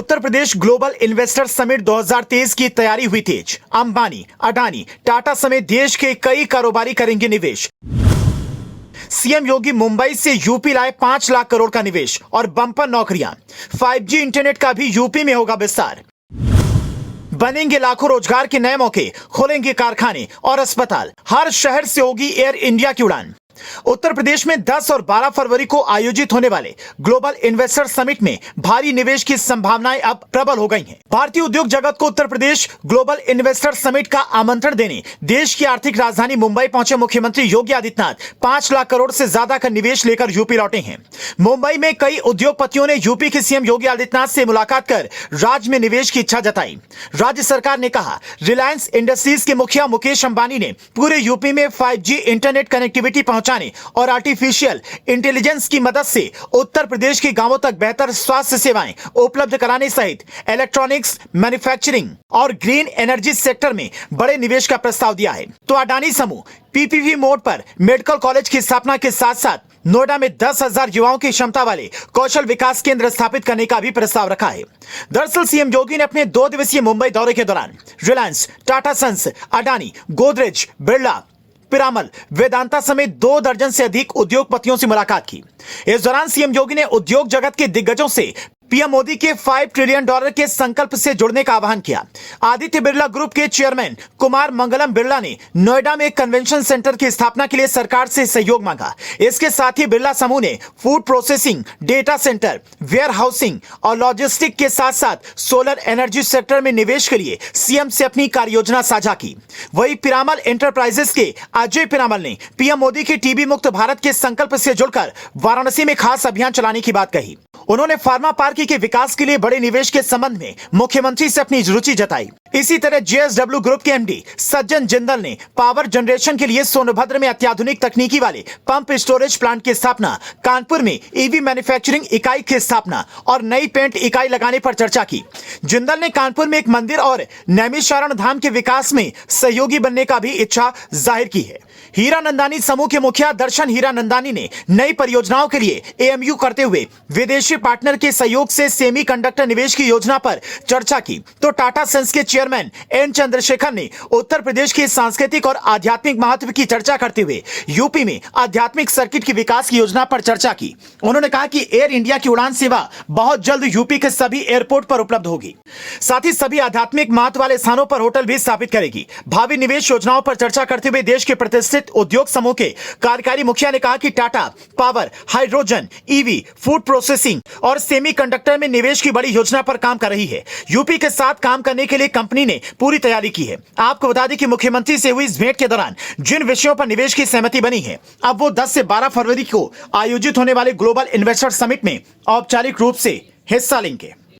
Uttar Pradesh global investor summit 2023 की तैयारी हुई तेज। अंबानी, अडानी, टाटा समेत देश के कई कारोबारी करेंगे निवेश। सीएम योगी मुंबई से यूपी लाए 5 लाख करोड़ का निवेश और बंपर नौकरियां। 5G इंटरनेट का भी यूपी में होगा विस्तार। बनेंगे लाखों रोजगार के नए मौके, खोलेंगे कारखाने और अस्पताल। हर शहर से होगी एयर इंडिया की उड़ान। उत्तर प्रदेश में 10 और 12 फरवरी को आयोजित होने वाले ग्लोबल इन्वेस्टर समिट में भारी निवेश की संभावनाएं अब प्रबल हो गई हैं। भारतीय उद्योग जगत को Uttar Pradesh global investor summit का आमंत्रण देने देश की आर्थिक राजधानी मुंबई पहुंचे मुख्यमंत्री योगी आदित्यनाथ 5 लाख करोड़ से ज्यादा का निवेश लेकर यूपी लौटे हैं। मुंबई में कई उद्योगपतियों ने यूपी के सीएम योगी आदित्यनाथ से मुलाकात कर राज्य में निवेश की इच्छा जताई। राज्य सरकार ने कहा, रिलायंस इंडस्ट्रीज के मुखिया मुकेश अंबानी ने पूरे यूपी में 5G इंटरनेट कनेक्टिविटी पहुंचाने और आर्टिफिशियल इंटेलिजेंस की मदद से उत्तर प्रदेश के गांवों तक बेहतर स्वास्थ्य सेवाएं उपलब्ध कराने सहित इलेक्ट्रॉनिक्स, मैन्युफैक्चरिंग और ग्रीन एनर्जी सेक्टर में बड़े निवेश का प्रस्ताव दिया है। तो अडानी समूह पीपीपी मोड पर मेडिकल कॉलेज की स्थापना के साथ साथ नोएडा में 10,000 युवाओं की क्षमता वाले कौशल विकास केंद्र स्थापित करने का भी प्रस्ताव रखा है। दरअसल सीएम योगी ने अपने 2 दिवसीय मुंबई दौरे के दौरान रिलायंस, टाटा सन्स, अडानी, गोदरेज, बिरला, पिरामल, वेदांता समेत 2 दर्जन से अधिक उद्योगपतियों से मुलाकात की। इस दौरान सीएम योगी ने उद्योग जगत के दिग्गजों से पीएम मोदी के $5 ट्रिलियन के संकल्प से जुड़ने का आह्वान किया। आदित्य बिरला ग्रुप के चेयरमैन कुमार मंगलम बिरला ने नोएडा में एक कन्वेंशन सेंटर की स्थापना के लिए सरकार से सहयोग मांगा। इसके साथ ही बिरला समूह ने food processing, data centre, warehousing और लॉजिस्टिक के साथ साथ सोलर एनर्जी सेक्टर में निवेश के लिए सीएम से अपनी कार्य योजना साझा की। वही पिरामल एंटरप्राइजेस के अजय पिरामल ने पीएम मोदी के टीबी मुक्त भारत के संकल्प से जुड़कर वाराणसी में खास अभियान चलाने की बात कही। उन्होंने फार्मा पार्क के विकास के लिए बड़े निवेश के संबंध में मुख्यमंत्री से अपनी रुचि जताई। इसी तरह जेएसडब्ल्यू ग्रुप के एमडी सज्जन जिंदल ने पावर जनरेशन के लिए सोनभद्र में अत्याधुनिक तकनीकी वाले पंप स्टोरेज प्लांट की स्थापना, कानपुर में ईवी मैन्युफैक्चरिंग इकाई की स्थापना और नई पेंट इकाई लगाने पर चर्चा की। जिंदल ने कानपुर में एक मंदिर और नैमिषारण धाम के विकास में सहयोगी बनने का भी इच्छा जाहिर की है। हीरानंदानी समूह के मुखिया दर्शन हीरानंदानी ने नई परियोजनाओं के लिए एएमयू करते हुए विदेशी पार्टनर के सहयोग से सेमीकंडक्टर निवेश की योजना पर चर्चा की। तो टाटा सन्स के चेयरमैन एन चंद्रशेखर ने उत्तर प्रदेश के सांस्कृतिक और आध्यात्मिक महत्व की चर्चा करते हुए यूपी में आध्यात्मिक सर्किट की विकास की योजना पर चर्चा की। उन्होंने कहा कि एयर इंडिया की उड़ान सेवा बहुत जल्द यूपी के सभी एयरपोर्ट पर उपलब्ध होगी। साथ ही सभी आध्यात्मिक महत्व वाले स्थानों पर होटल भी स्थापित करेगी। भावी निवेश योजनाओं पर चर्चा करते हुए देश के प्रतिष्ठित उद्योग समूह के कार्यकारी मुखिया ने कहा कि Tata power, hydrogen, EV, food processing और सेमीकंडक्टर में निवेश की बड़ी योजना पर काम कर रही है। यूपी के साथ काम करने के लिए कंपनी ने पूरी तैयारी की है। आपको बता दें कि मुख्यमंत्री से हुई इस भेंट के दौरान जिन विषयों पर निवेश की सहमति बनी है, अब वो 10 से 12 फरवरी को आयोजित होने वाले ग्लोबल इन्वेस्टर समिट में औपचारिक रूप से हिस्सा लेंगे।